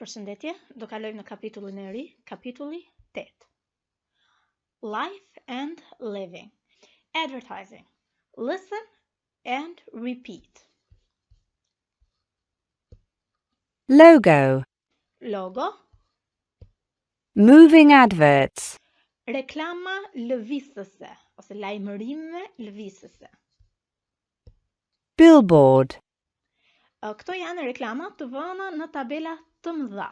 Përshëndetje, do kalojmë në kapitullin e ri, kapitulli 8. Life and living. Advertising. Listen and repeat. Logo. Logo. Moving adverts. Reklama lëvizëse ose lajmërime lëvizëse. Billboard. Këto janë reklama të vëna në tabela të mëdha.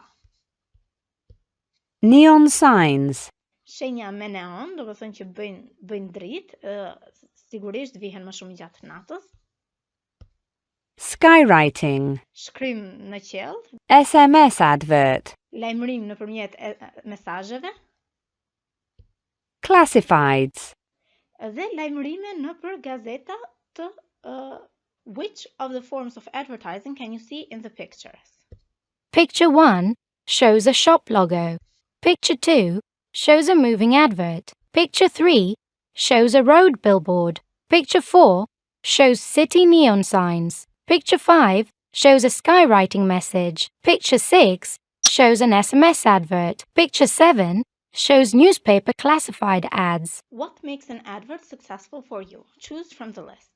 Neon signs. Shenja me neon, do të thënë që bëjnë dritë, sigurisht vihen më shumë gjatë natës. Skywriting. Shkrim në qiell. SMS advert. Lajmërim nëpërmjet mesazheve. Classifieds. Dhe lajmërime nëpër gazeta të Which of the forms of advertising can you see in the pictures? Picture 1 shows a shop logo. Picture 2 shows a moving advert. Picture 3 shows a road billboard. Picture 4 shows city neon signs. Picture 5 shows a skywriting message. Picture 6 shows an SMS advert. Picture 7 shows newspaper classified ads. What makes an advert successful for you? Choose from the list.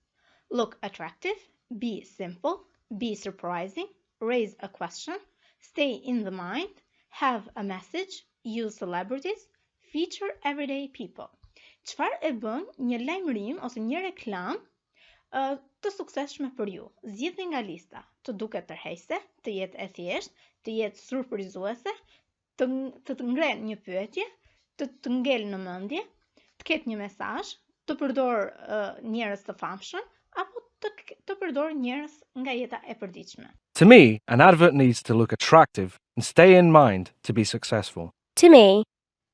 Look attractive, be simple, be surprising, raise a question, stay in the mind, have a message, use celebrities, feature everyday people. Çfarë e bën një lajmërim ose një reklam të suksesshme për ju? Zgjidhni nga lista. Të duket tërheqëse, të jetë e thjeshtë, të jetë surprizuese, të ngrenë një pyetje, të ngel në mendje, të ketë një mesazh, të përdor njerëz të famshëm apo të përdor njerëz nga jeta e përditshme. To me, an advert needs to look attractive and stay in mind to be successful. To me,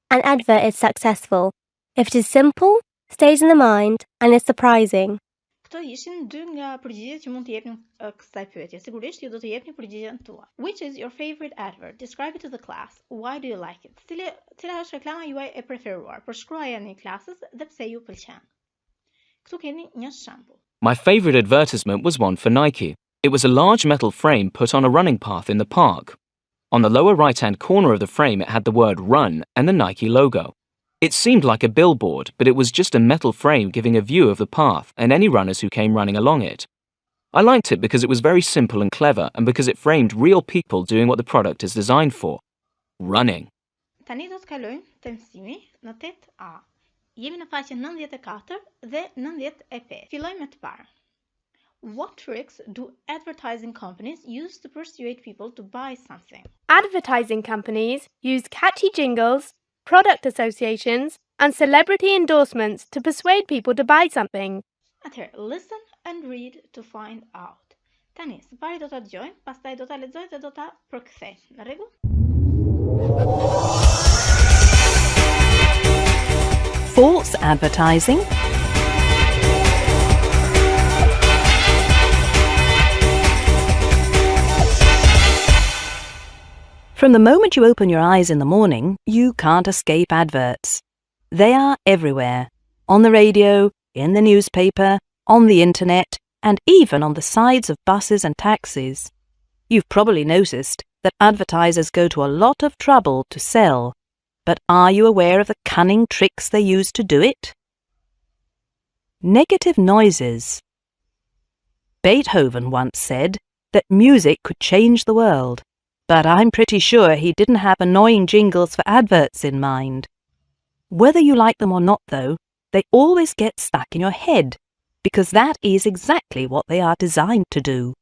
an advert is successful if it is simple, stays in the mind, and is surprising. Këto ishin dy nga përgjigjet që mund të jepni kësaj pyetje. Sigurisht ju do të jepni përgjigjen tuaj. Which is your favorite advert? Describe it to the class. Why do you like it? Cila është reklama juaj e preferuar? Përshkruajeni klasës dhe pse ju pëlqen. Këtu keni një shembull. My favorite advertisement was one for Nike. It was a large metal frame put on a running path in the park. On the lower right-hand corner of the frame, it had the word run and the Nike logo. It seemed like a billboard, but it was just a metal frame giving a view of the path and any runners who came running along it. I liked it because it was very simple and clever and because it framed real people doing what the product is designed for. Running. Tani do të kalojmë te mësimi në 8A. Jemi në faqen 94 dhe 95. Fillojmë me të parë. What tricks do advertising companies use to persuade people to buy something? Advertising companies use catchy jingles, product associations, and celebrity endorsements to persuade people to buy something. Atëherë, listen and read to find out. Tani, së pari do ta dëgjojmë, pastaj do ta lexojmë dhe do ta përkthejmë. Në rregull? False advertising. From the moment you open your eyes in the morning, you can't escape adverts. They are everywhere, on the radio, in the newspaper, on the internet, and even on the sides of buses and taxis. You've probably noticed that advertisers go to a lot of trouble to sell. But are you aware of the cunning tricks they use to do it? Negative noises. Beethoven once said that music could change the world, but I'm pretty sure he didn't have annoying jingles for adverts in mind. Whether you like them or not, though, they always get stuck in your head, because that is exactly what they are designed to do.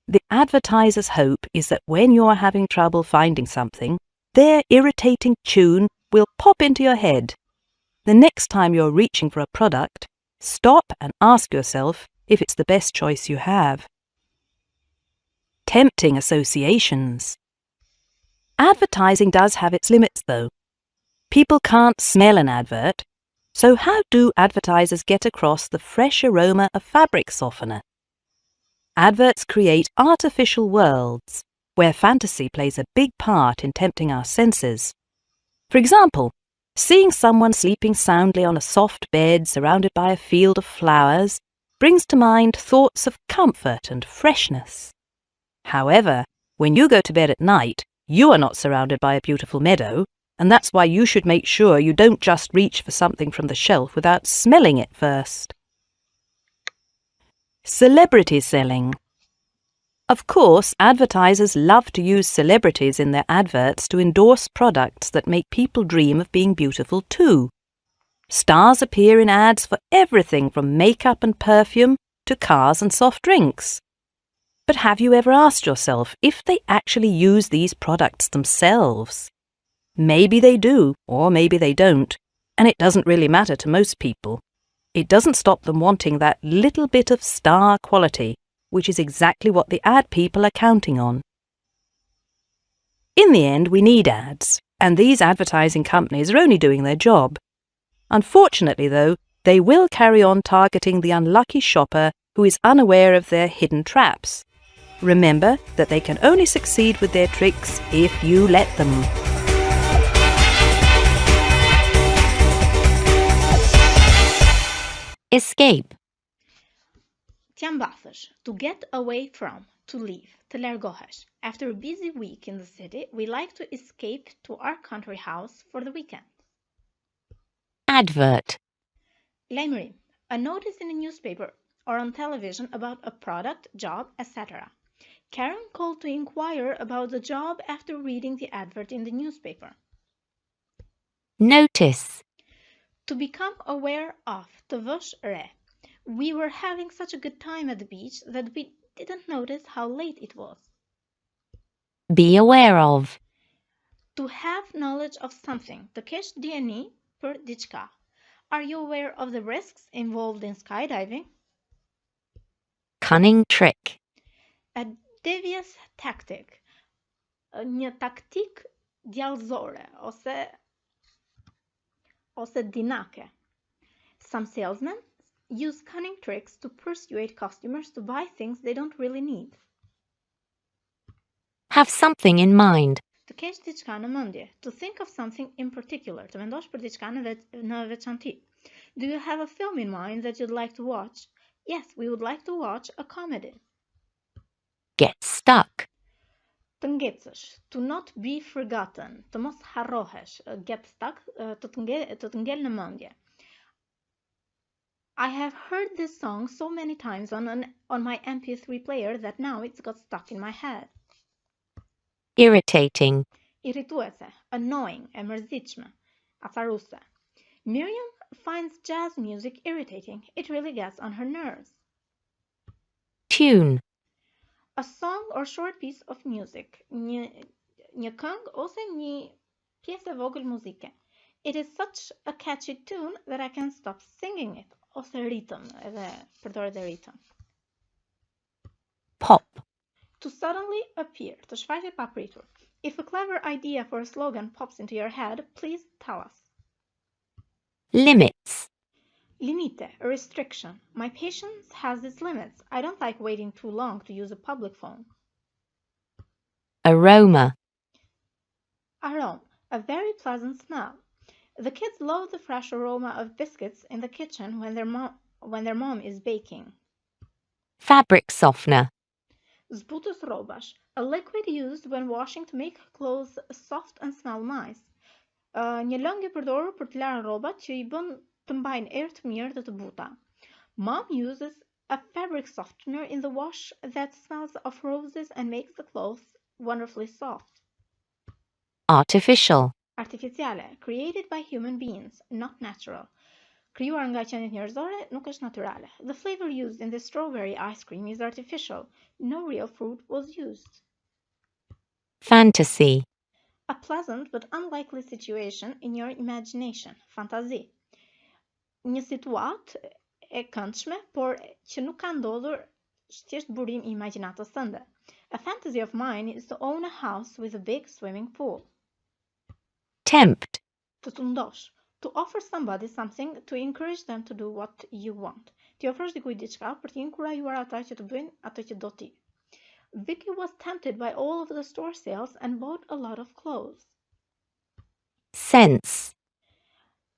The advertiser's hope is that when you're having trouble finding something, their irritating tune will pop into your head. The next time you're reaching for a product, stop and ask yourself if it's the best choice you have. Tempting associations. Advertising does have its limits, though. People can't smell an advert, so how do advertisers get across the fresh aroma of fabric softener? Adverts create artificial worlds, where fantasy plays a big part in tempting our senses. For example, seeing someone sleeping soundly on a soft bed surrounded by a field of flowers brings to mind thoughts of comfort and freshness. However, when you go to bed at night, You are not surrounded by a beautiful meadow, and that's why you should make sure you don't just reach for something from the shelf without smelling it first. Celebrity selling. Of course, advertisers love to use celebrities in their adverts to endorse products that make people dream of being beautiful too. Stars appear in ads for everything from makeup and perfume to cars and soft drinks. But have you ever asked yourself if they actually use these products themselves? Maybe they do, or maybe they don't, and it doesn't really matter to most people. It doesn't stop them wanting that little bit of star quality, which is exactly what the ad people are counting on. In the end, we need ads, and these advertising companies are only doing their job. Unfortunately, though, they will carry on targeting the unlucky shopper who is unaware of their hidden traps. Remember that they can only succeed with their tricks if you let them. Escape. T'ja mbathësh, to get away from, to leave, të largohesh. After a busy week in the city, we like to escape to our country house for the weekend. Advert. Lajmërim, a notice in a newspaper or on television about a product, job, etc. Karen called to inquire about the job after reading the advert in the newspaper. Notice. To become aware of, të vësh re. We were having such a good time at the beach that we didn't notice how late it was. Be aware of. To have knowledge of something, të kesh dieni për diçka. Are you aware of the risks involved in skydiving? Cunning trick. A devious tactic, një taktik djallëzore ose dinake. Some salesmen use cunning tricks to persuade customers to buy things they don't really need. Have something in mind. Të kesh diçka në mendje, to think of something in particular, të mendosh për diçka në veçanti. Do you have a film in mind that you'd like to watch? Yes, we would like to watch a comedy. Get stuck. Të ngecësh, to not be forgotten, të mos harrohesh, get stuck, të të ngel në mendje. I have heard this song so many times on my MP3 player that now it's got stuck in my head. Irritating. Irrituese, annoying, e mërzitshme, acaruse. Miriam finds jazz music irritating. It really gets on her nerves. Tune. A song or short piece of music, një këngë ose një pjesë e vogël muzike. It is such a catchy tune that I can't stop singing it. Ose rhythm, edhe përdoret e rhythm. Pop. To suddenly appear, të shfaqet papritur. If a clever idea for a slogan pops into your head, please tell us. Limits. Limite, a restriction. My patience has its limits. I don't like waiting too long to use a public phone. Aroma. Arome, a very pleasant smell. The kids love the fresh aroma of biscuits in the kitchen when their mom is baking. Fabric softener. Zbutës rrobash, a liquid used when washing to make clothes soft and smell nice. Një lëng e përdorur për të larë rrobat që i bën të mbajnë erë të mirë dhe të buta. Mom uses a fabric softener in the wash that smells of roses and makes the clothes wonderfully soft. Artificial. Artificiale, created by human beings, not natural. Krijuar nga qenjet njerëzore, nuk është natyrale. The flavor used in the strawberry ice cream is artificial. No real fruit was used. Fantasy. A pleasant but unlikely situation in your imagination. Fantazi. Një situatë e këndshme, por që nuk ka ndodhur, thjesht burim I imagjinatës tënde. A fantasy of mine is to own a house with a big swimming pool. Tempt. Të tundosh. To offer somebody something to encourage them to do what you want. Ti ofrosh dikujt diçka për t'i inkurajuar ata që të bëjnë atë që do ti. Vicky was tempted by all of the store sales and bought a lot of clothes. Sense.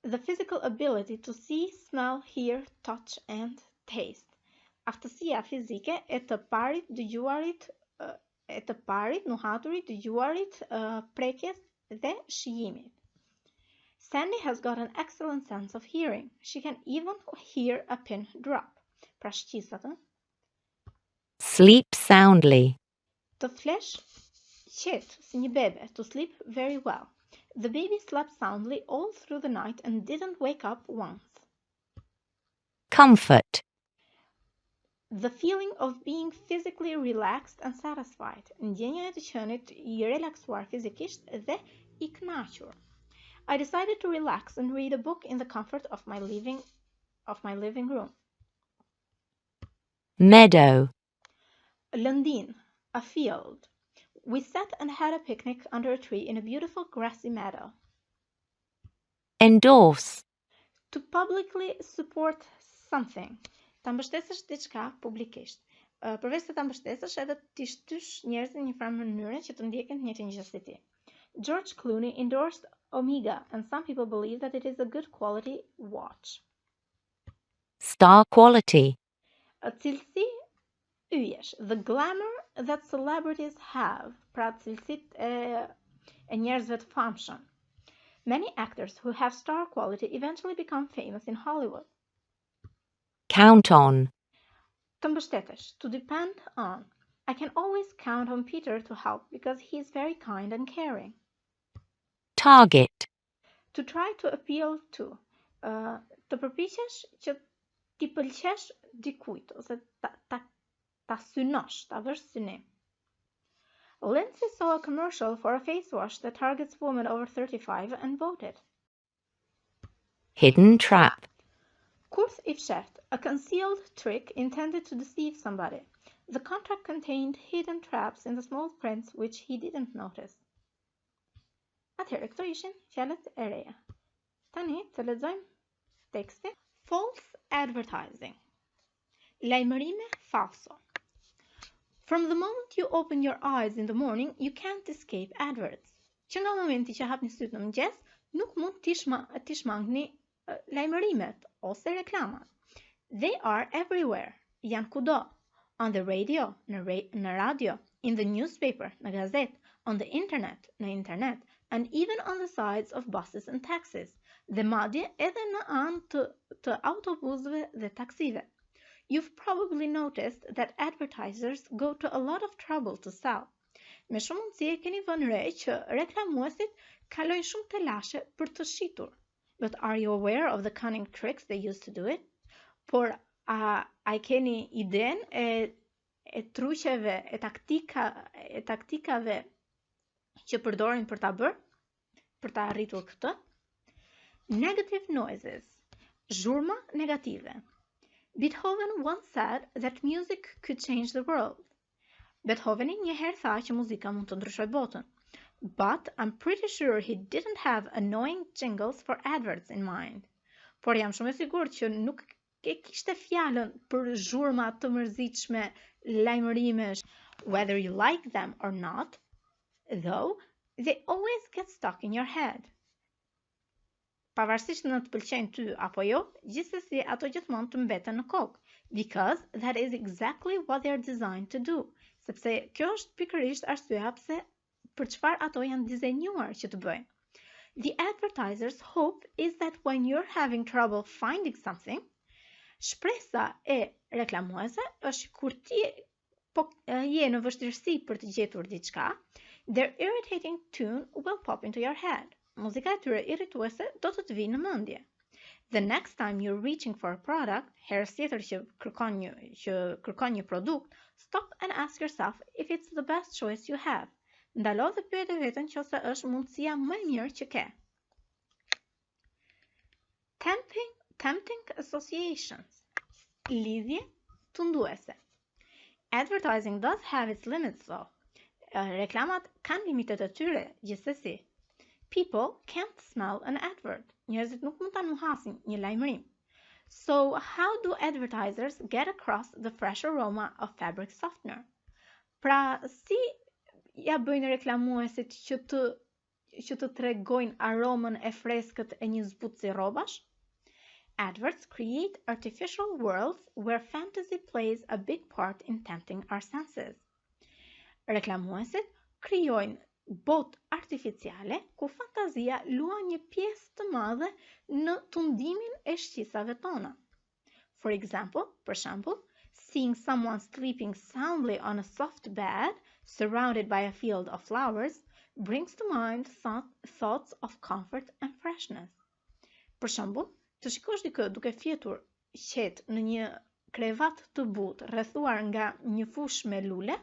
The physical ability to see, smell, hear, touch and taste. Aftësia fizike e të parit, dëgjuarit e të parit, nuhaturit, dëgjuarit, prekjes dhe shijimit. Sandy has got an excellent sense of hearing. She can even hear a pin drop. Pra shqisat, Sleep soundly. Të flesh qetë si një bebe, to sleep very well. The baby slept soundly all through the night and didn't wake up once. Comfort. The feeling of being physically relaxed and satisfied. Ndjenja e të qenit I relaksuar fizikisht dhe I kënaqur. I decided to relax and read a book in the comfort of my living room. Meadow. Lëndin, a field. We sat and had a picnic under a tree in a beautiful grassy meadow. Endorse. To publicly support something. Ta mbështesësh diçka publikisht. Përveç se ta mbështesësh edhe t'i shtysh njerëzit në një farë mënyre që të ndjekin të njëjtin gjë si ti. George Clooney endorsed Omega, and some people believe that it is a good quality watch. Star quality. A cilësi yjesh, the glamour that celebrities have, pra cilësitë e njerëzve të famshëm. Many actors who have star quality eventually become famous in Hollywood. Count on. Të mbështetesh, to depend on. I can always count on Peter to help because he is very kind and caring. Target. To try to appeal to. Të përpiqesh që t'i pëlqesh dikujt ose ta synosh, ta vësh synim. Lindsay saw a commercial for a face wash that targets women over 35 and voted. Hidden trap. Kurth I fshet, a concealed trick intended to deceive somebody. The contract contained hidden traps in the small print which he didn't notice. Atëherë, këto ishin fjalët e reja. Tani të lexojmë tekstin. False advertising. Lajmërime falso. From the moment you open your eyes in the morning, you can't escape adverts. Që nga momenti që hapni syt në mëngjes, nuk mund t'i shmangni lajmërimet ose reklamat. They are everywhere. Janë kudo. On the radio, në radio, in the newspaper, në gazet, on the internet, në internet, and even on the sides of buses and taxis, dhe madje edhe në anë të autobusëve dhe taksive. You've probably noticed that advertisers go to a lot of trouble to sell. Me shumë mundësi e keni vënë re që reklamuesit kalojnë shumë telashe për të shitur. But are you aware of the cunning tricks they use to do it? Por a keni iden e truqeve, e taktikave që përdorin për ta bërë, për ta arritur këtë? Negative noises. Zhurma negative. Beethoven once said that music could change the world. Beethoveni një herë tha që muzika mund të ndryshojë botën. But I'm pretty sure he didn't have annoying jingles for adverts in mind. Por jam shumë e sigurt që nuk e kishte fjalën për zhurma të mërzitshme, lajmërimesh, whether you like them or not, though they always get stuck in your head. Pavarësisht në të pëlqejnë ty apo jo, gjithsesi ato gjithmonë të mbeten në kokë, because that is exactly what they are designed to do, sepse kjo është pikërisht arsyeja pse për çfarë ato janë dizenjuar që të bëjnë. The advertiser's hope is that when you're having trouble finding something, shpresa e reklamuese është kur ti je në vështirësi për të gjetur diçka, their irritating tune will pop into your head. Muzika e tyre irrituese do të vinë në mendje. The next time you're reaching for a product, herës tjetër që kërkon një produkt, stop and ask yourself if it's the best choice you have. Ndalo dhe pyet veten nëse është mundësia më e mirë që ke. Tempting associations. Lidhje tunduese. Advertising does have its limits though. Reklamat kanë limitet e tyre, gjithsesi. People can't smell an advert. Njerëzit nuk mund ta nuhasin një lajmërim. So how do advertisers get across the fresh aroma of fabric softener? Pra, si ja bëjnë reklamuesit që të tregojnë aromën e freskët e një zbutësi rrobash? Adverts create artificial worlds where fantasy plays a big part in tempting our senses. Reklamuesit krijojnë botë artificiale ku fantazia luan një pjesë të madhe në tundimin e shqisave tona. For example, për shembull, seeing someone sleeping soundly on a soft bed surrounded by a field of flowers brings to mind thoughts of comfort and freshness. Për shembull, të shikosh dikë duke fjetur qetë në një krevat të butë rrethuar nga një fushë me lule,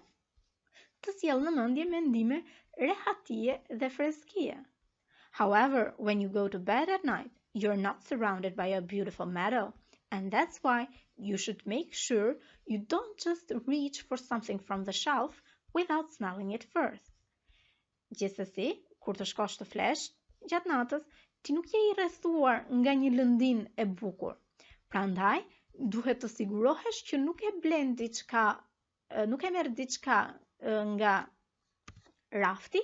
të sjell në mendje mendime rehatie dhe freskie. However, when you go to bed at night, you're not surrounded by a beautiful meadow, and that's why you should make sure you don't just reach for something from the shelf without smelling it first. Gjithsesi, kur të shkosh të flesh gjatë natës, ti nuk je I rrethuar nga një lëndin e bukur. Prandaj, duhet të sigurohesh që nuk e merr diçka nga rafti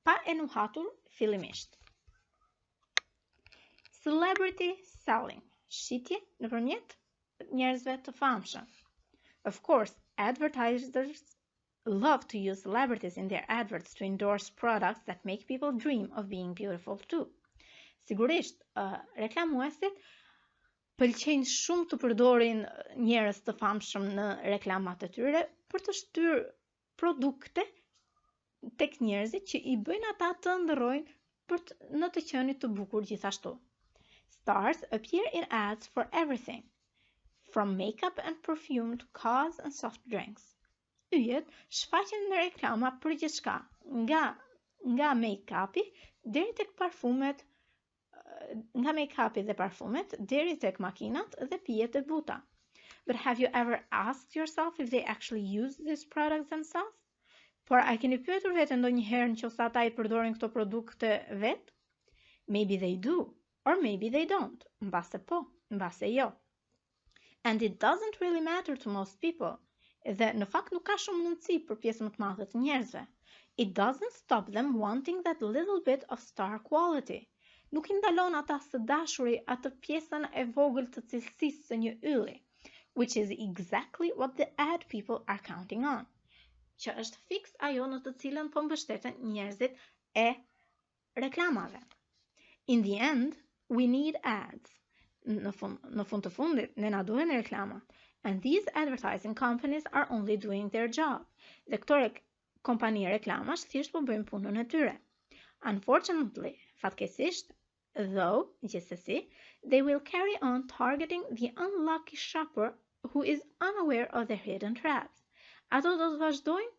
pa e nuhatur fillimisht. Celebrity selling, shitje nëpërmjet njerëzve të famshëm. Of course, advertisers love to use celebrities in their adverts to endorse products that make people dream of being beautiful too. Sigurisht, reklamuesit pëlqejnë shumë të përdorin njerëz të famshëm në reklamat e tyre për të shtyrë produkte tek njerëzit që I bëjnë ata të ndërrojnë në të qenit të bukur gjithashtu. Stars appear in ads for everything, from makeup and perfume to cars and soft drinks. Yjet shfaqen në reklama për gjithçka, nga make-upi deri tek parfumet, nga make-upi dhe parfumet deri tek makinat dhe pijet e buta. But have you ever asked yourself if they actually use these products themselves? Por a keni pyetur veten ndonjëherë nëse ata I përdorin këto produkte vet? Maybe they do, or maybe they don't. Mbase po, mbase jo. And it doesn't really matter to most people. Dhe në fakt nuk ka shumë rëndësi për pjesën më të madhe të njerëzve. It doesn't stop them wanting that little bit of star quality. Nuk I ndalon ata së dashuri atë pjesën e vogël të cilësisë së një ylli, which is exactly what the ad people are counting on. Që është fiks ajo në të cilën po mbështeten njerëzit e reklamave. In the end, we need ads. Në fund të fundit, ne na duhen reklama. And these advertising companies are only doing their job. Dhe këto kompani reklamash thjesht po bëjnë punën e tyre. Unfortunately, fatkesisht, though, gjithsesi, they will carry on targeting the unlucky shopper who is unaware of their hidden traps. Ato do të vazhdojnë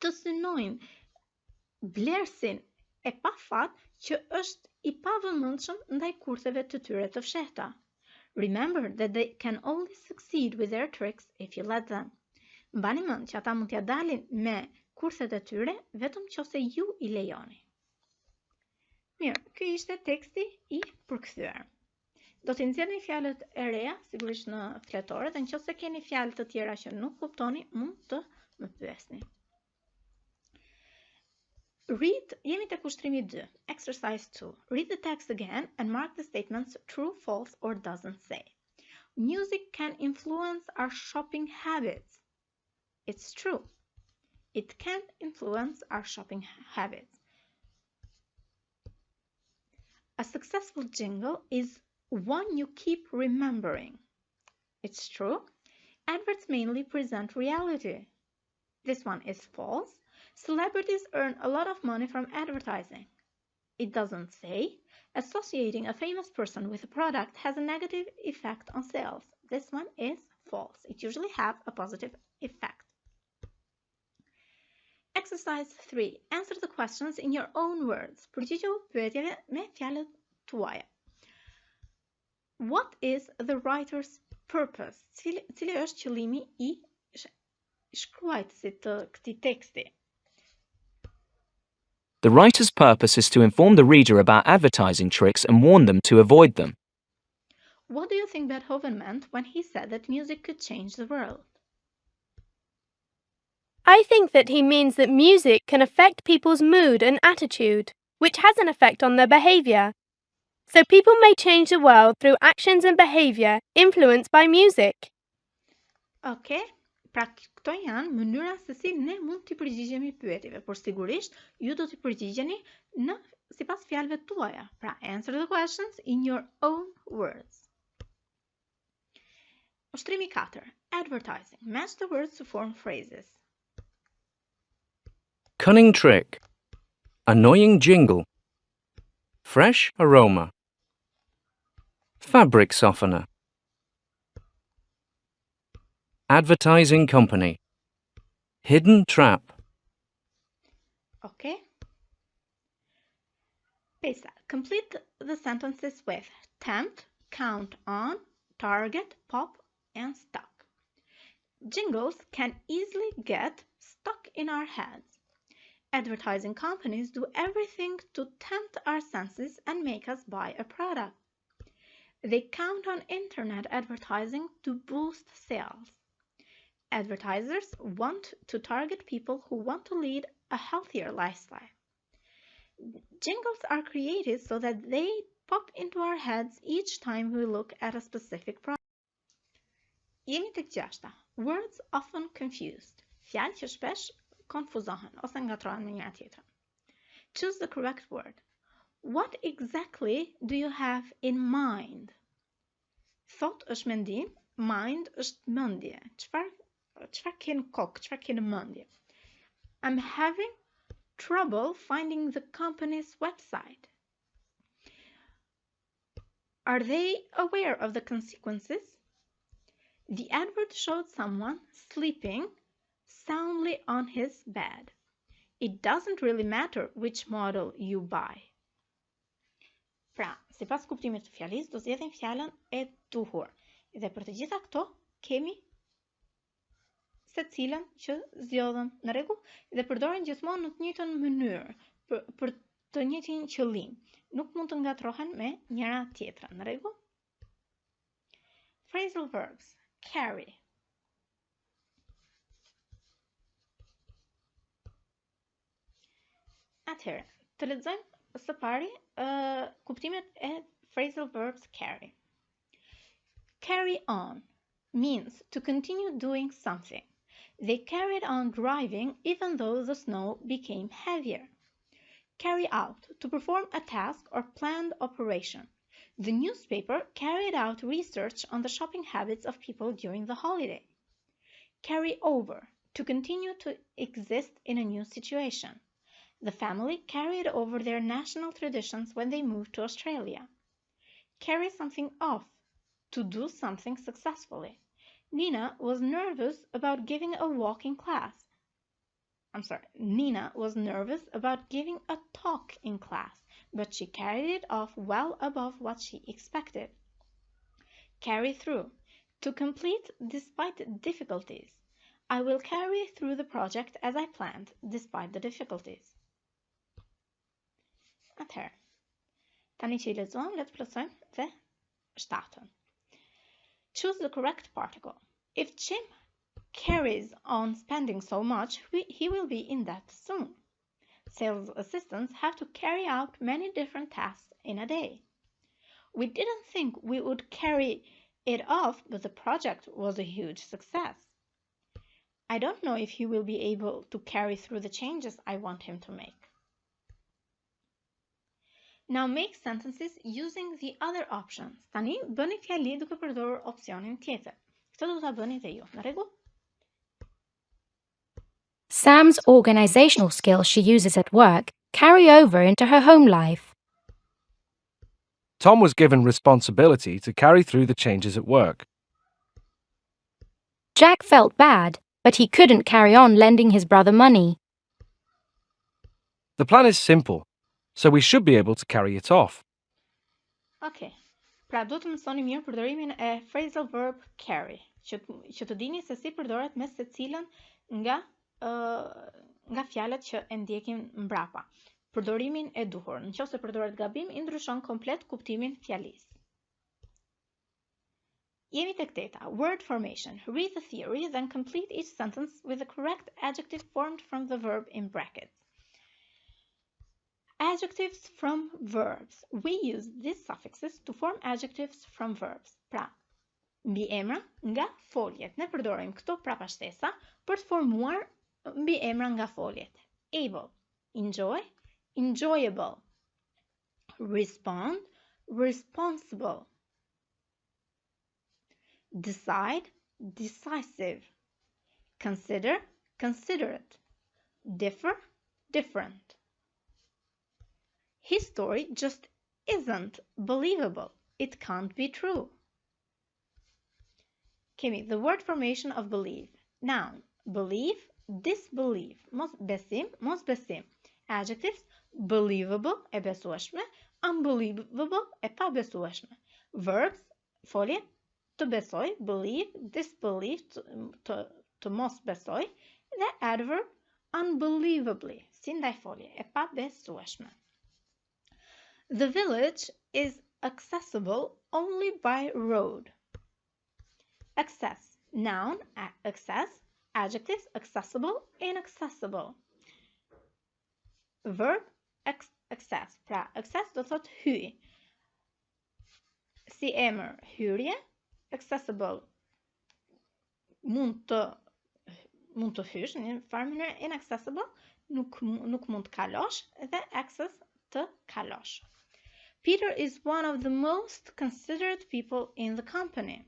të synojnë blersin e pa fat që është I pavëmendshëm ndaj kurtheve të tyre të fshehta. Remember that they can only succeed with their tricks if you let them. Mbani mend që ata mund t'ja dalin me kurthet e tyre vetëm nëse ju I lejoni. Mirë, ky ishte teksti I përkthyer. Do t'i nxjerrni fjalët e reja, sigurisht në fletore, dhe nëse keni fjalë të tjera që nuk kuptoni, mund të më pyesni. Read, jemi te kushtrimi 2, exercise 2. Read the text again and mark the statements true, false, or doesn't say. Music can influence our shopping habits. It's true. It can influence our shopping habits. A successful jingle is one you keep remembering. It's true. Adverts mainly present reality. This one is false. Celebrities earn a lot of money from advertising. It doesn't say. Associating a famous person with a product has a negative effect on sales. This one is false. It usually has a positive effect. Exercise 3. Answer the questions in your own words. Përgjigju pyetjeve me fjalët tuaja. What is the writer's purpose? Cili është qëllimi I shkruajtësit të këtij teksti? The writer's purpose is to inform the reader about advertising tricks and warn them to avoid them. What do you think Beethoven meant when he said that music could change the world? I think that he means that music can affect people's mood and attitude, which has an effect on their behavior. So people may change the world through actions and behavior influenced by music. Okay, pra Këto janë mënyra se si ne mund t'i përgjigjemi pyetjeve, por sigurisht ju do t'i përgjigjeni sipas fjalëve tuaja. Pra, answer the questions in your own words. Ushtrimi 4. Advertising. Match the words to form phrases. Cunning trick. Annoying jingle. Fresh aroma. Fabric softener. Advertising company. Hidden trap. Okay. Pesa. Complete the sentences with tempt, count on, target, pop, and stuck. Jingles can easily get stuck in our heads. Advertising companies do everything to tempt our senses and make us buy a product. They count on internet advertising to boost sales. Advertisers want to target people who want to lead a healthier lifestyle. Jingles are created so that they pop into our heads each time we look at a specific product. Jemi tek 6. Words often confused. Fjalë që shpesh konfuzohen ose ngatrohen me njëra tjetrën. Choose the correct word. What exactly do you have in mind? Thought është mendim, mind është mendje. Çfarë ke në kokë, çfarë ke në mendje? I'm having trouble finding the company's website. Are they aware of the consequences? The advert showed someone sleeping soundly on his bed. It doesn't really matter which model you buy. Pra, sipas kuptimit të fjalisë, do zgjedhim fjalën e duhur. Dhe për të gjitha këto kemi secilën që zgjodhëm, në rregull, dhe përdoren gjithmonë në të njëjtën mënyrë, për të njëjtin qëllim. Nuk mund të ngatrohen me njëra tjetrën, në rregull? Phrasal verbs. Carry. Atëherë, të lexojmë së pari kuptimet e phrasal verbs carry. Carry on means to continue doing something. They carried on driving even though the snow became heavier. Carry out, to perform a task or planned operation. The newspaper carried out research on the shopping habits of people during the holiday. Carry over, to continue to exist in a new situation. The family carried over their national traditions when they moved to Australia. Carry something off, to do something successfully. Nina was nervous about giving a walk in class. Nina was nervous about giving a talk in class, but she carried it off well above what she expected. Carry through, to complete despite difficulties. I will carry through the project as I planned, despite the difficulties. Atëherë, tani që I lexuam, le të plotësojmë dhe shtatën. Choose the correct particle. If Jim carries on spending so much, he will be in debt soon. Sales assistants have to carry out many different tasks in a day. We didn't think we would carry it off, but the project was a huge success. I don't know if he will be able to carry through the changes I want him to make. Now make sentences using the other options. Tani bëni fjali duke përdorur opsionin tjetër. Këtë do ta bëni dhe ju, në rregull? Sam's organizational skills she uses at work carry over into her home life. Tom was given responsibility to carry through the changes at work. Jack felt bad, but he couldn't carry on lending his brother money. The plan is simple, so we should be able to carry it off. Okay. Pra do të mësoni mirë përdorimin e phrasal verb carry, që të dini se si përdoret me secilën nga fjalët që e ndjekim mbrapa. Përdorimin e duhur. Nëse përdoret gabim, I ndryshon komplet kuptimin fjalisë. Jemi tek 8. Word formation. Read the theory, then complete each sentence with the correct adjective formed from the verb in brackets. Adjectives from verbs. We use these suffixes to form adjectives from verbs. Pra, mbiemra nga foljet. Ne përdorim këto prapashtesa për të formuar mbiemra nga foljet. Able, enjoy, enjoyable. Respond, responsible. Decide, decisive. Consider, considerate. Differ, different. His story just isn't believable. It can't be true. Kemi, the word formation of believe. Noun, believe, disbelieve. Mos besim. Adjectives, believable, e besueshme, unbelievable, e pa besueshme. Verbs, folje, të besoj, believe, disbelieve, të mos besoj, dhe adverb, unbelievably, si ndaj folje, e pa besueshme. The village is accessible only by road. Access, noun, access, adjectives, accessible, inaccessible. Verb, access, pra access do thot hyj. Si emër, hyrje, accessible, mund të hysh në një farë mënyrë, inaccessible, nuk mund të kalosh, dhe access, të kalosh. Peter is one of the most considerate people in the company.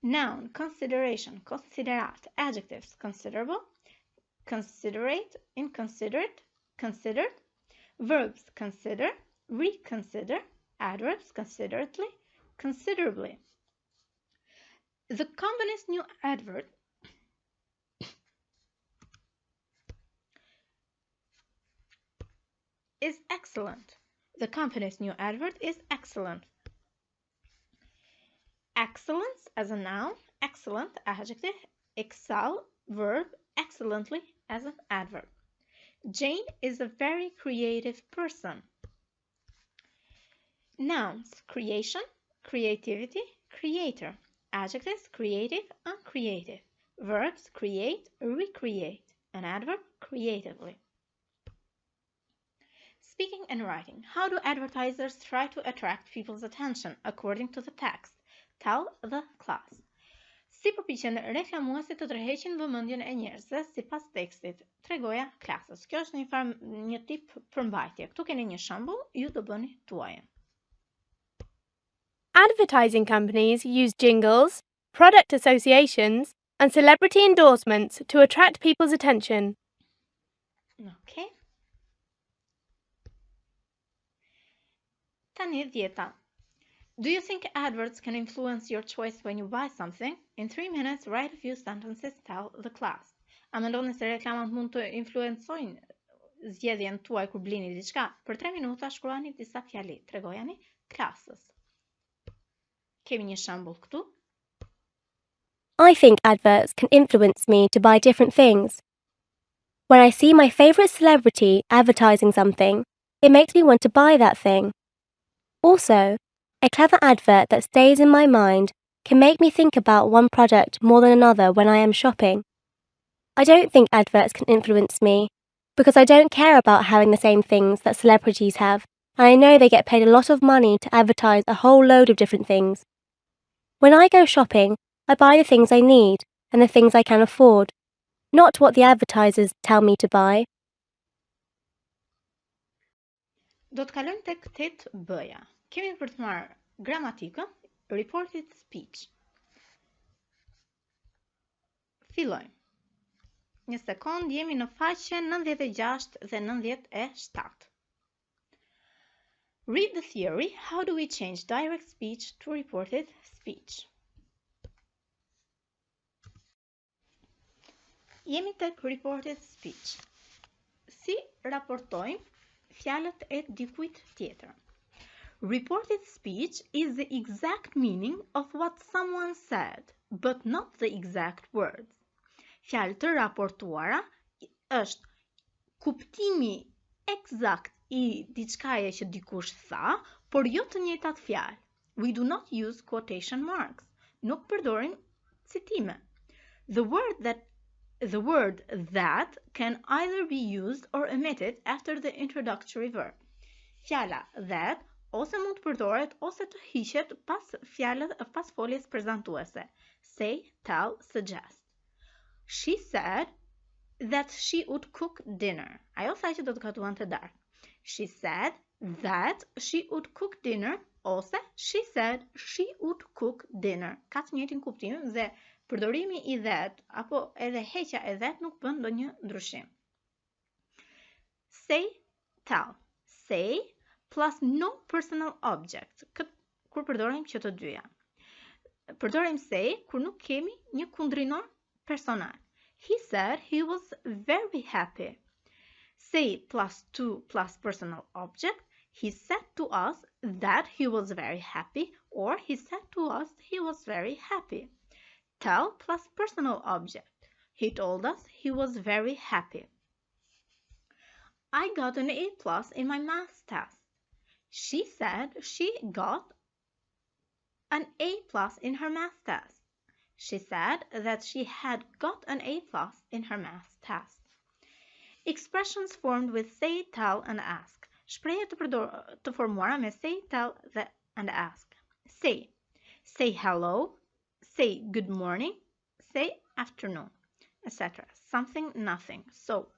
Noun, consideration, considerat. Adjectives, considerable, considerate, inconsiderate, considered. Verbs, consider, reconsider. Adverbs, considerately, considerably. The company's new advert is excellent. The company's new advert is excellent. Excellence as a noun, excellent adjective, excel verb, excellently as an adverb. Jane is a very creative person. Nouns, creation, creativity, creator. Adjectives, creative, uncreative. Verbs, create, recreate. An adverb, creatively. Speaking and writing. How do advertisers try to attract people's attention according to the text? Tell the class. Si përpiqen reklamuesit të tërheqin vëmendjen e njerëzve sipas tekstit? Tregoja klasës. Kjo është një tip përmbajtje. Këtu keni një shembull, ju do bëni tuajën. Advertising companies use jingles, product associations, and celebrity endorsements to attract people's attention. Okay. Tani dhjeta. Do you think adverts can influence your choice when you buy something? In 3 minutes, write a few sentences, tell the class. A mendoni se reklamat mund të influencojnë zgjedhjen tuaj kur blini diçka? Për 3 minuta shkruani disa fjali, tregojani klasës. Kemi një shembull këtu. I think adverts can influence me to buy different things. When I see my favorite celebrity advertising something, it makes me want to buy that thing. Also, a clever advert that stays in my mind can make me think about one product more than another when I am shopping. I don't think adverts can influence me because I don't care about having the same things that celebrities have, and I know they get paid a lot of money to advertise a whole load of different things. When I go shopping, I buy the things I need and the things I can afford, not what the advertisers tell me to buy. Do të kalojmë tek 8B-ja. Kemi për të marrë gramatikën, reported speech. Fillojmë. Një sekond, jemi në faqen 96 dhe 97. Read the theory. How do we change direct speech to reported speech? Jemi tek reported speech. Si raportojmë fjalët e dikujt tjetër? Reported speech is the exact meaning of what someone said, but not the exact words. Fjalë të raportuara është kuptimi eksakt I diçkaje që dikush tha, por jo të njëjtat fjalë. We do not use quotation marks. Nuk përdorim citime. The word that can either be used or omitted after the introductory verb. Fjala that ose mund të përdoret ose të hiqet pas foljes prezantuese. Say, tell, suggest. She said that she would cook dinner. Ajo tha që do të gatuante darkë. She said that she would cook dinner ose she said she would cook dinner. Ka të njëjtin kuptim dhe përdorimi I that apo edhe heqja e that nuk bën ndonjë ndryshim. Say, tell. Say plus no personal object. Kur përdorim që të dyja. Përdorim say kur nuk kemi një kundrinor personal. He said he was very happy. Say plus to plus personal object. He said to us that he was very happy, or he said to us he was very happy. Tell plus personal object. He told us he was very happy. I got an A+ in my math test. She said she got an A+ in her math test. She said that she had got an A+ in her math test. Expressions formed with say, tell, and ask. Shprehje të formuara me say, tell, and ask. Say. Say hello. Say good morning. Say afternoon, etc. Something, nothing. So,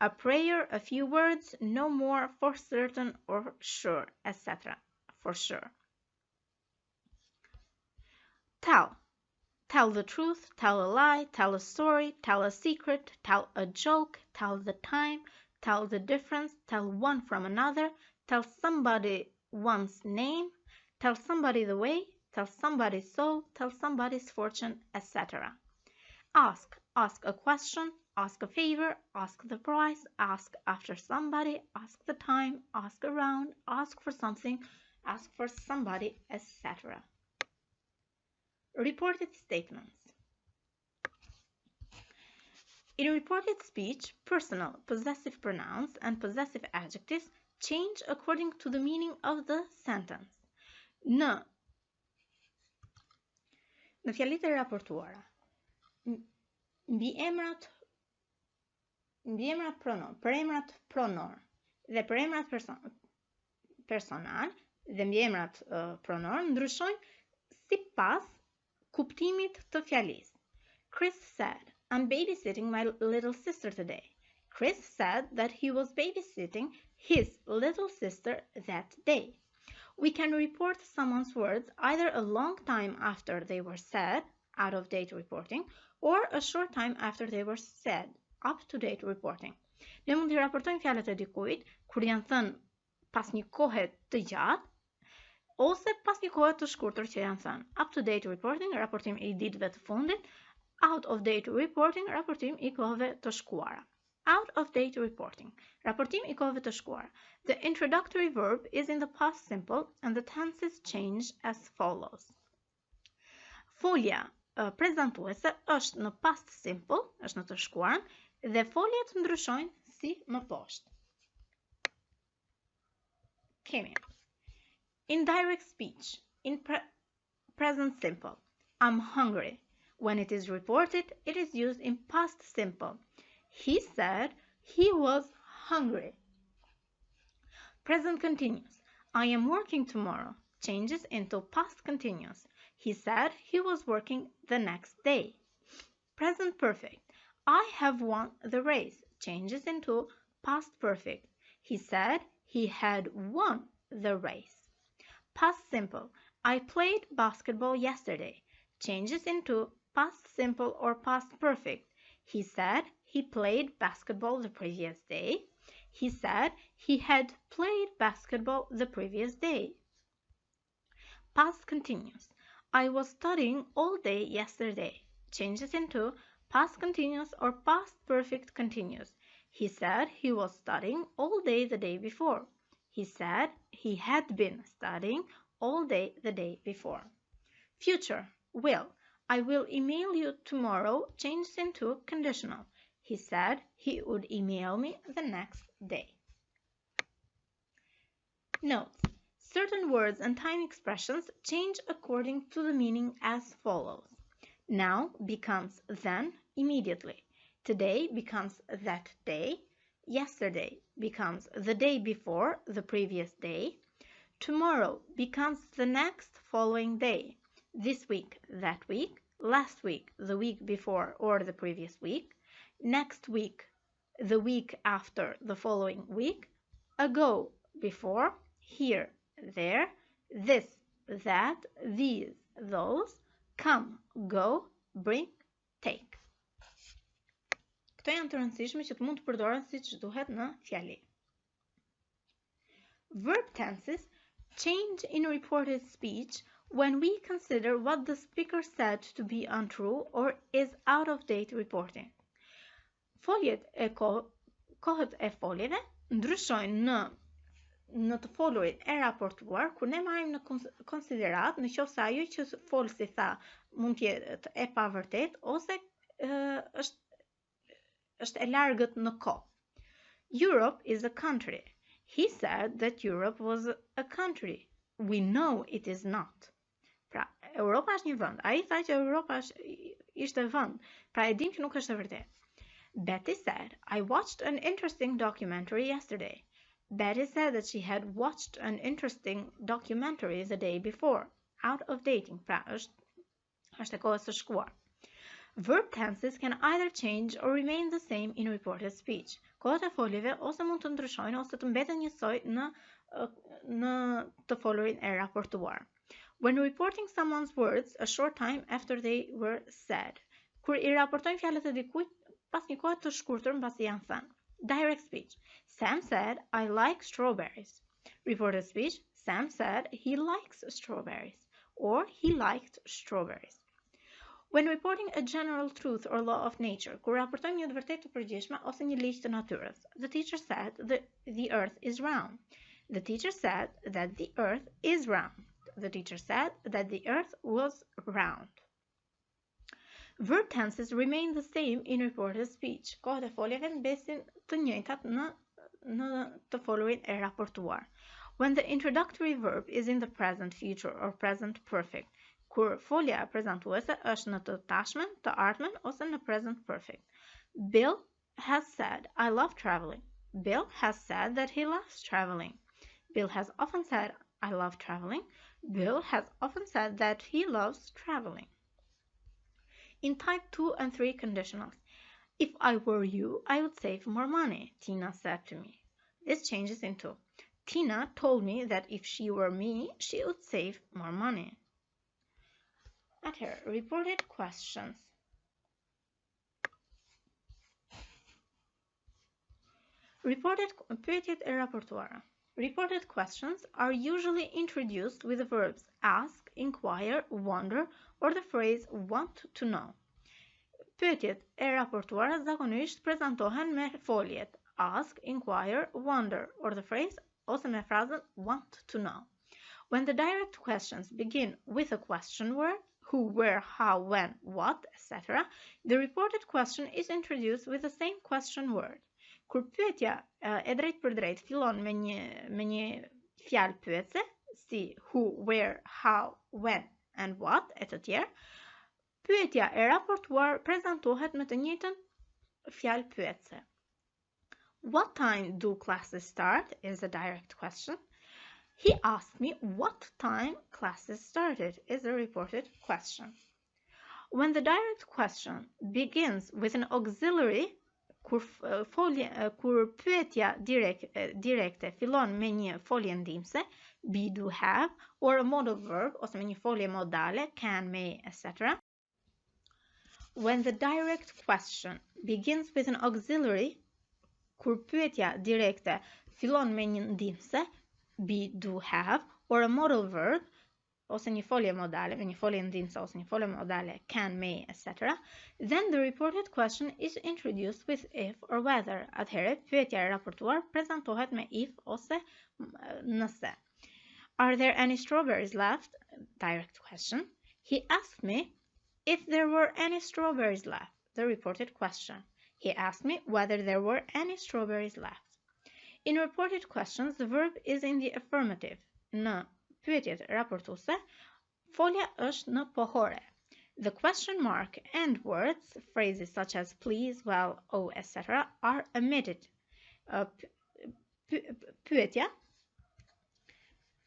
a prayer, a few words, no more, for certain or sure, etc. For sure. Tell. Tell the truth, tell a lie, tell a story, tell a secret, tell a joke, tell the time, tell the difference, tell one from another, tell somebody one's name, tell somebody the way, tell somebody so, tell somebody's fortune, etc. Ask. Ask a question, ask a favor, ask the price, ask after somebody, ask the time, ask around, ask for something, ask for somebody, etc. Reported statements. In reported speech, personal possessive pronouns and possessive adjectives change according to the meaning of the sentence. Në fjalitë e raportuara, mbiemrat pronor, përemrat pronor dhe përemrat personal dhe mbiemrat pronor ndryshojnë sipas kuptimit të fjalisë. Chris said, I'm babysitting my little sister today. Chris said that he was babysitting his little sister that day. We can report someone's words either a long time after they were said, out-of-date reporting, or a short time after they were said, up-to-date reporting. Ne mund të raportojmë fjalët e dikujt kur janë thënë pas një kohe të gjatë, ose pas një kohe të shkurtër që janë thënë. Up-to-date reporting, raportim I ditëve të fundit. Out-of-date reporting, raportim I kohëve të shkuara. Out-of-date reporting, raportim I kohëve të shkuara. The introductory verb is in the past simple and the tenses change as follows. Folja prezantuese është në past simple, është në të shkuarën, dhe foljet ndryshojnë si më poshtë. Kemi indirect speech in present simple. I'm hungry. When it is reported, it is used in past simple. He said he was hungry. Present continuous. I am working tomorrow. Changes into past continuous. He said he was working the next day. Present perfect. I have won the race. Changes into past perfect. He said he had won the race. Past simple. I played basketball yesterday. Changes into past simple or past perfect. He said he played basketball the previous day. He said he had played basketball the previous day. Past continuous. I was studying all day yesterday. Changes into past continuous or past perfect continuous. He said he was studying all day the day before. He said he had been studying all day the day before. Future. Will. I will email you tomorrow changes into conditional. He said he would email me the next day. Notes. Certain words and time expressions change according to the meaning as follows. Now becomes then immediately. Today becomes that day. Yesterday becomes the day before the previous day. Tomorrow becomes the next following day. This week, that week, last week, the week before or the previous week, next week, the week after the following week, ago, before, here, there, this, that, these, those, come, go, bring, take. Këto janë të rëndësishme që të mund të përdoren siç duhet në fjali. Verb tenses change in reported speech when we consider what the speaker said to be untrue or is out of date reporting. Foljet e kohët e foljeve ndryshojnë në të folurin e raportuar kur ne marrim në konsiderat në qoftë se ajo që folsi tha mund të jetë e pavërtet ose është e largët në kohë. Europe is a country. He said that Europe was a country. We know it is not. Pra, Europa është një vend. Ai tha që Europa ishte vend. Pra, e dim që nuk është e vërtetë. Betty said, I watched an interesting documentary yesterday. Betty said that she had watched an interesting documentary the day before. Out of dating. Pra, është e kohës së shkuar. Verb tenses can either change or remain the same in reported speech. Kohët e foljeve ose mund të ndryshojnë ose të mbeten njësoj në të folurin e raportuar. When reporting someone's words a short time after they were said. Kur I raportojnë fjalët e dikujt pas një kohe të shkurtër mbasi janë thënë. Direct speech. Sam said, I like strawberries. Reported speech. Sam said he likes strawberries. Or he liked strawberries. When reporting a general truth or law of nature, kur raportojmë një të vërtetë të përgjithshme ose një ligj të natyrës. The teacher said the earth is round. The teacher said that the earth is round. The teacher said that the earth was round. Verb tenses remain the same in reported speech. Kohët e foljeve mbesin të njëjtat në të folurin e raportuar. When the introductory verb is in the present, future or present perfect. Kur folja prezantuese është në të tashmen, të ardhmen ose në present perfect. Bill has said, I love traveling. Bill has said that he loves traveling. Bill has often said, I love traveling. Bill has often said that he loves traveling. In type 2 and 3 conditionals, if I were you, I would save more money, Tina said to me. This changes into, Tina told me that if she were me, she would save more money. Atëherë, reported questions. Pyetjet e raportuara. Reported questions are usually introduced with the verbs ask, inquire, wonder, or the phrase want to know. Pyetjet e raportuara zakonisht prezantohen me foljet ask, inquire, wonder, or the phrase ose me frazën want to know. When the direct questions begin with a question word, who, where, how, when, what, etc., the reported question is introduced with the same question word. Kur pyetja e drejt për drejt fillon me një fjalë pyetse, si who, where, how, when, and what, e të tjerë, pyetja e raportuar prezantohet me të njëjtën fjalë pyetse. What time do classes start is a direct question. He asked me what time classes started is a reported question. When the direct question begins with an auxiliary, kur pyetja direkte fillon me një folje ndihmëse, be, do, have, or a modal verb, ose me një folje modale, can, may, etc. When the direct question begins with an auxiliary, kur pyetja direkte fillon me një ndihmëse, be, do, have, or a modal verb, ose një folje modale, me një folje ndihmëse ose një folje modale, can, may, etc., then the reported question is introduced with if or whether. Atëherë, pyetja e raportuar prezantohet me if ose nëse. Are there any strawberries left? Direct question. He asked me if there were any strawberries left. The reported question. He asked me whether there were any strawberries left. In reported questions, the verb is in the affirmative. Në pyetjet raportuese, folja është në pohore. The question mark and words, phrases such as please, well, oh, etc., are omitted. Pyetja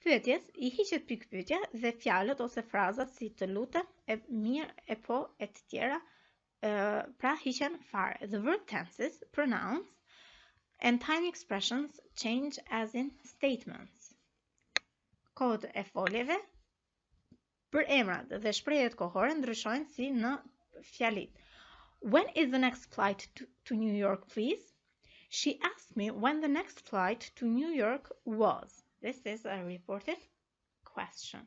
Pyetjes I hiqet pikpyetja dhe fjalët ose frazat si të lutem, e mirë, e po, e të tjera, pra hiqen fare. The verb tenses, pronouns, and time expressions change as in statements. Kohët e foljeve për emrat dhe shprehjet kohore ndryshojnë si në fjalit. When is the next flight to New York, please? She asked me when the next flight to New York was. This is a reported question.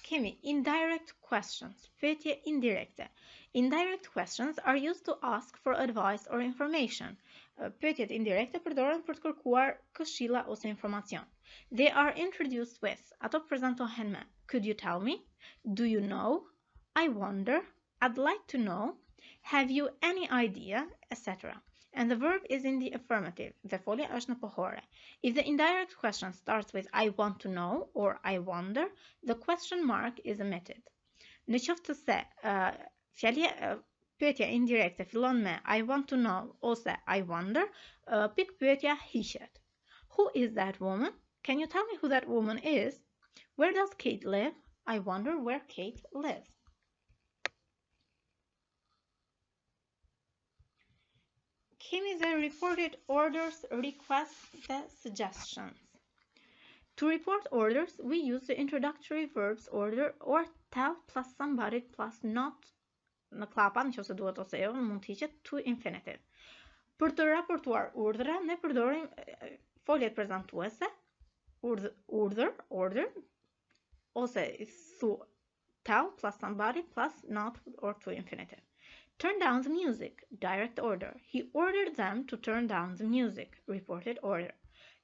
Kemi indirect questions, pyetje indirekte. Indirect questions are used to ask for advice or information. Pyetjet indirekte përdoren për të kërkuar këshilla ose informacion. They are introduced with, ato prezantohen me, could you tell me? Do you know? I wonder. I'd like to know. Have you any idea? Etc. And the verb is in the affirmative. Dhe folja është në pohore. If the indirect question starts with I want to know or I wonder, the question mark is omitted. Në qoftë se pyetja indirekte fillon me I want to know ose I wonder, pikpyetja hiqet. Who is that woman? Can you tell me who that woman is? Where does Kate live? I wonder where Kate lives. Kemi the reported orders, requests, the suggestions. To report orders, we use the introductory verbs order or tell plus somebody plus not në klapa, nëse duhet ose jo, mund të hiqet to infinitive. Për të raportuar urdhra, ne përdorim foljet prezantuese, order, ose tell plus somebody plus not or to infinitive. Turn down the music, direct order. He ordered them to turn down the music, reported order.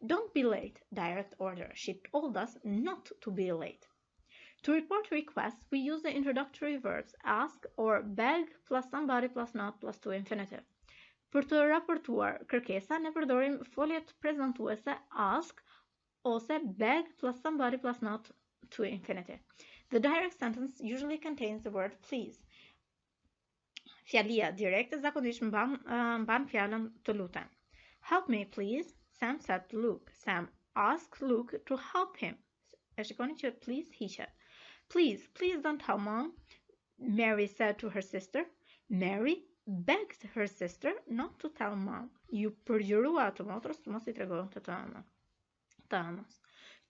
Don't be late, direct order. She told us not to be late. To report requests, we use the introductory verbs ask or beg plus somebody plus not plus to infinitive. Për të raportuar kërkesa, ne përdorim foljet prezantuese ask ose beg plus somebody plus not to infinitive. The direct sentence usually contains the word please. Fjalia direkte zakonisht mban fjalën të lutem. Help me, please, Sam said to Luke. Sam asked Luke to help him. E shikoni që please hiqet. Please don't tell mom, Mary said to her sister. Mary begged her sister not to tell mom. Ju përgjërua të motrës të mos I tregon të ëmës.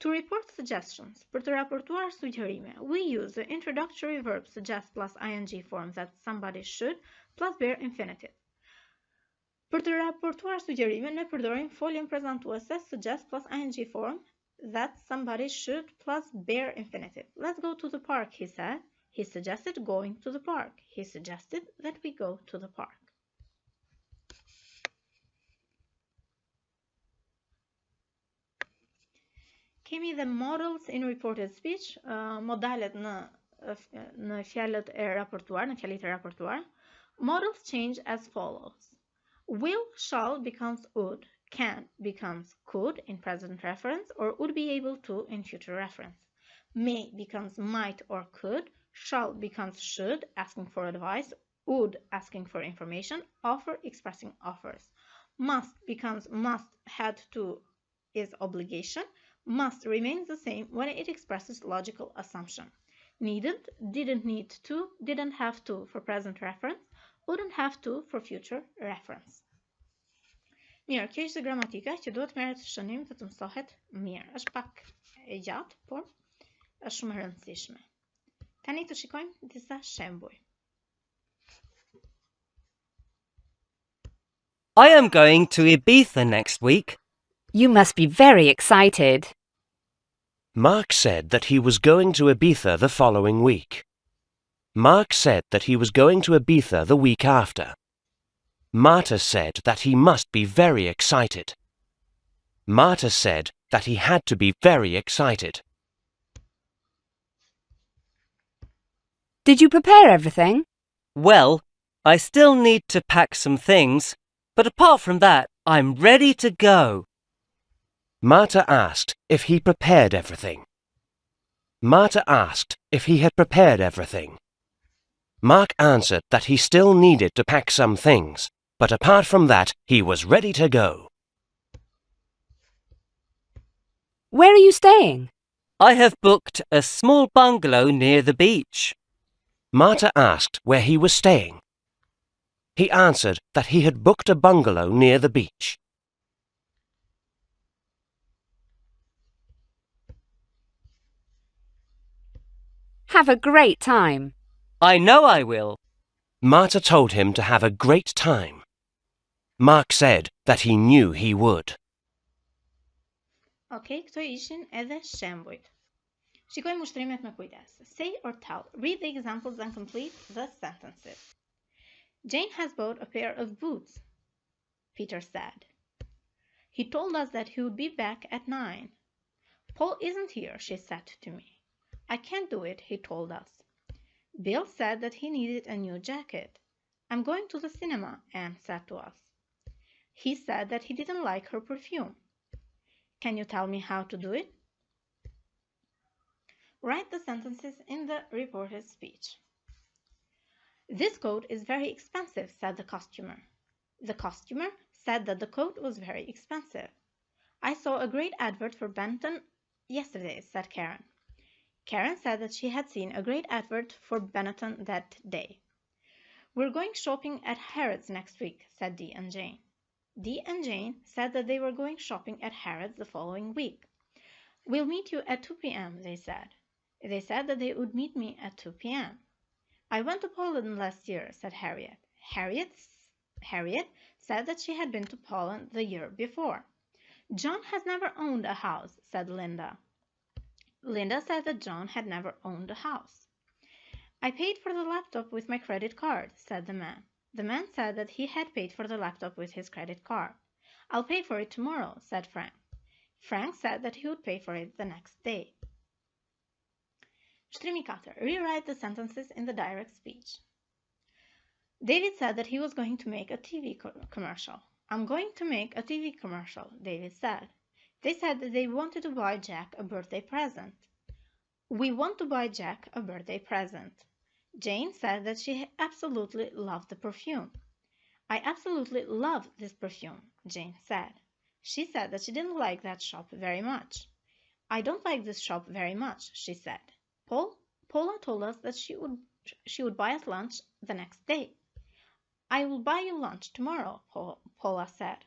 To report suggestions, për të raportuar sugjerime, we use the introductory verb suggest plus ing form that somebody should plus bare infinitive. Për të raportuar sugjerime, ne përdorim foljen prezantuese suggest plus ing form that somebody should plus bare infinitive. Let's go to the park, he said. He suggested going to the park. He suggested that we go to the park. Kemi the models in reported speech, modalet në fjalët e raportuar, në fjalit e raportuar. Models change as follows. Will, shall becomes would, can becomes could in present reference or would be able to in future reference. May becomes might or could, shall becomes should, asking for advice, would, asking for information, offer, expressing offers. Must becomes must, had to is obligation. Must remains the same when it expresses logical assumption. Needed, didn't need to, didn't have to for present reference, wouldn't have to for future reference. Mirë, kjo ishte gramatika që duhet merret shënim të mësohet mirë. Është pak e gjatë, por është shumë e rëndësishme. Tani të shikojmë disa shembuj. I am going to Ibiza next week. You must be very excited. Mark said that he was going to Ibiza the following week. Mark said that he was going to Ibiza the week after. Marta said that he must be very excited. Marta said that he had to be very excited. Did you prepare everything? Well, I still need to pack some things, but apart from that, I'm ready to go. Marta asked if he prepared everything. Marta asked if he had prepared everything. Mark answered that he still needed to pack some things, but apart from that, he was ready to go. Where are you staying? I have booked a small bungalow near the beach. Marta asked where he was staying. He answered that he had booked a bungalow near the beach. Have a great time. I know I will. Marta told him to have a great time. Mark said that he knew he would. Ok, këto ishin edhe shembujt. Shikojmë ushtrimet me kujdes. Say or tell. Read the examples and complete the sentences. Jane has bought a pair of boots, Peter said. He told us that he would be back at 9. Paul isn't here, she said to me. I can't do it, he told us. Bill said that he needed a new jacket. I'm going to the cinema, Anne said to us. He said that he didn't like her perfume. Can you tell me how to do it? Write the sentences in the reported speech. This coat is very expensive, said the customer. The customer said that the coat was very expensive. I saw a great advert for Benetton yesterday, said Karen. Karen said that she had seen a great advert for Benetton that day. We're going shopping at Harrods next week, said Dee and Jane. Dee and Jane said that they were going shopping at Harrods the following week. We'll meet you at 2 p.m., they said. They said that they would meet me at 2 p.m. I went to Poland last year, said Harriet. Harriet said that she had been to Poland the year before. John has never owned a house, said Linda. Linda said that John had never owned a house. I paid for the laptop with my credit card, said the man. The man said that he had paid for the laptop with his credit card. I'll pay for it tomorrow, said Frank. Frank said that he would pay for it the next day. Shtrimi 4. Rewrite the sentences in the direct speech. David said that he was going to make a TV commercial. I'm going to make a TV commercial, David said. They said that they wanted to buy Jack a birthday present. We want to buy Jack a birthday present. Jane said that she absolutely loved the perfume. I absolutely love this perfume, Jane said. She said that she didn't like that shop very much. I don't like this shop very much, she said. Paula told us that she would buy us lunch the next day. I will buy you lunch tomorrow, Paula said.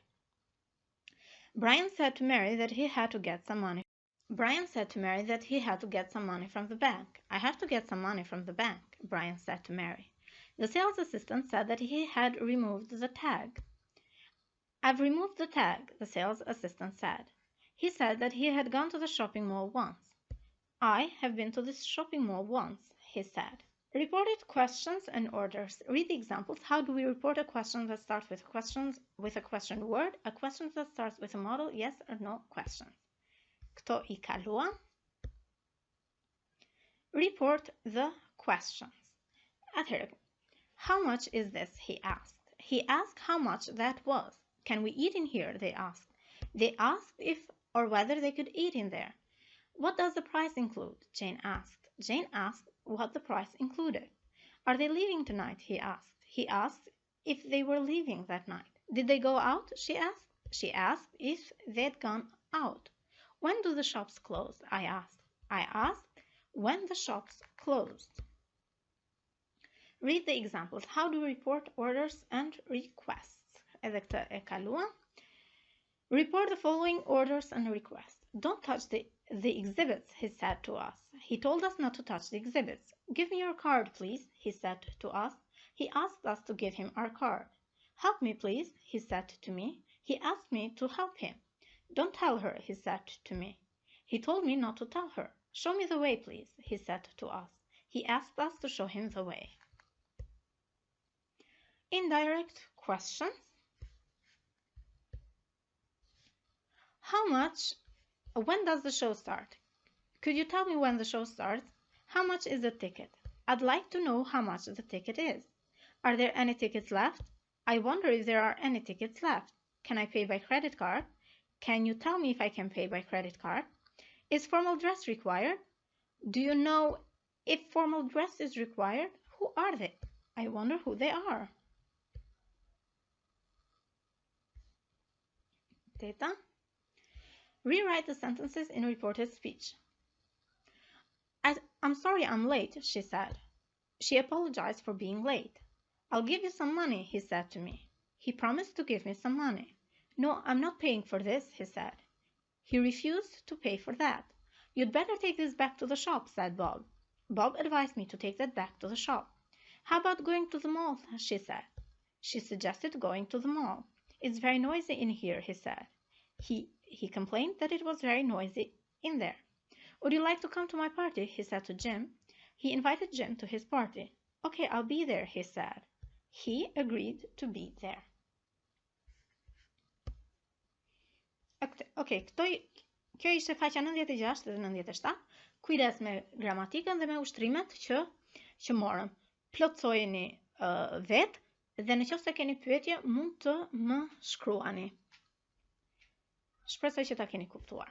Brian said to Mary that he had to get some money. Brian said to Mary that he had to get some money from the bank. I have to get some money from the bank, Brian said to Mary. The sales assistant said that he had removed the tag. I've removed the tag, the sales assistant said. He said that he had gone to the shopping mall once. I have been to this shopping mall once, he said. Reported questions and orders. Read the examples. How do we report a question that starts with a question word, a question that starts with a modal, yes or no question? Kto I kaluan? Report the questions. Atëherë, how much is this? He asked. He asked how much that was. Can we eat in here? They asked. They asked if or whether they could eat in there. What does the price include? Jane asked. Jane asked what the price included. Are they leaving tonight? He asked. He asked if they were leaving that night. Did they go out? She asked. She asked if they'd gone out. When do the shops close? I asked. I asked when the shops closed. Read the examples. How do we report orders and requests? Edhe këtë e kaluam. Report the following orders and requests. Don't touch the exhibits, he said to us. He told us not to touch the exhibits. Give me your card, please, he said to us. He asked us to give him our card. Help me, please, he said to me. He asked me to help him. Don't tell her, he said to me. He told me not to tell her. Show me the way, please, he said to us. He asked us to show him the way. Indirect questions. How much? When does the show start? Could you tell me when the show starts? How much is the ticket? I'd like to know how much the ticket is. Are there any tickets left? I wonder if there are any tickets left. Can I pay by credit card? Can you tell me if I can pay by credit card? Is formal dress required? Do you know if formal dress is required? Who are they? I wonder who they are. Teta. Rewrite the sentences in reported speech. I'm sorry I'm late, she said. She apologized for being late. I'll give you some money, he said to me. He promised to give me some money. No, I'm not paying for this, he said. He refused to pay for that. You'd better take this back to the shop, said Bob. Bob advised me to take that back to the shop. How about going to the mall, she said. She suggested going to the mall. It's very noisy in here, he said. He complained that it was very noisy in there. Would you like to come to my party, he said to Jim. He invited Jim to his party. Okay, I'll be there, he said. He agreed to be there. Okay, kjo ishte faqja 96 dhe 97. Kujdes me gramatikën dhe me ushtrimet që morëm. Plotsojeni vetë dhe nëse keni pyetje mund të më shkruani. Shpresoj që ta keni kuptuar.